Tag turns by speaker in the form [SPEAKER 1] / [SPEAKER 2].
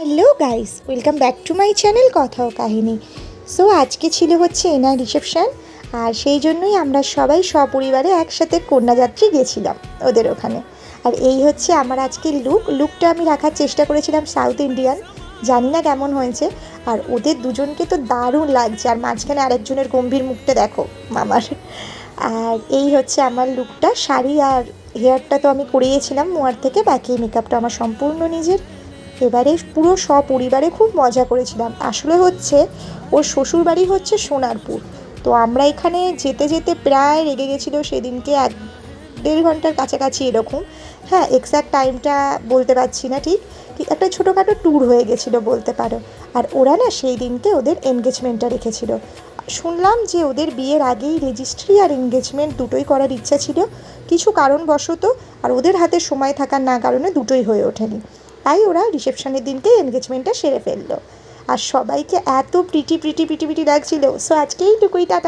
[SPEAKER 1] Hello guys, welcome back to my channel কথা ও কাহিনী। So আজকে ছিল হচ্ছে এনআর রিসেপশন, আর সেই জন্যই আমরা সবাই সপরিবারে একসাথে কন্যাযাত্রী গেছিলাম ওদের ওখানে। আর এই হচ্ছে আমার আজকের লুকটা আমি রাখার চেষ্টা করেছিলাম সাউথ ইন্ডিয়ান, জানি না কেমন হয়েছে। আর ওদের দুজনকে তো দারুণ লাগছে, আর মাঝখানে আরেকজনের গম্ভীর মুখটা দেখো মামার। আর এই হচ্ছে আমার লুকটা, শাড়ি আর হেয়ারটা তো আমি করিয়েছিলাম মোয়ার থেকে, বাকি মেকআপটা আমার সম্পূর্ণ নিজের। এবারে পুরো সপরিবারে খুব মজা করেছিলাম। আসলে হচ্ছে ওর শ্বশুরবাড়ি হচ্ছে সোনারপুর, তো আমরা এখানে যেতে যেতে প্রায় লেগে গেছিলো সেদিনকে 1-1.5 ঘন্টার কাছাকাছি এরকম। হ্যাঁ, এক্স্যাক্ট টাইমটা বলতে পারছি না ঠিক, একটা ছোটোখাটো ট্যুর হয়ে গেছিলো বলতে পারো। আর ওরা না সেই দিনকে ওদের এনগেজমেন্টটা রেখেছিল। শুনলাম যে ওদের বিয়ের আগেই রেজিস্ট্রি আর এনগেজমেন্ট দুটোই করার ইচ্ছা ছিল, কিছু কারণবশত আর ওদের হাতে সময় থাকার না কারণে দুটোই হয়ে ওঠেনি। তাই ওরা রিসেপশনের দিনকে এনগেজমেন্টটা সেরে ফেললো। আর সবাইকে এত প্রিটি লাগছিল। সো আজকে এইটুকুই, টাটা।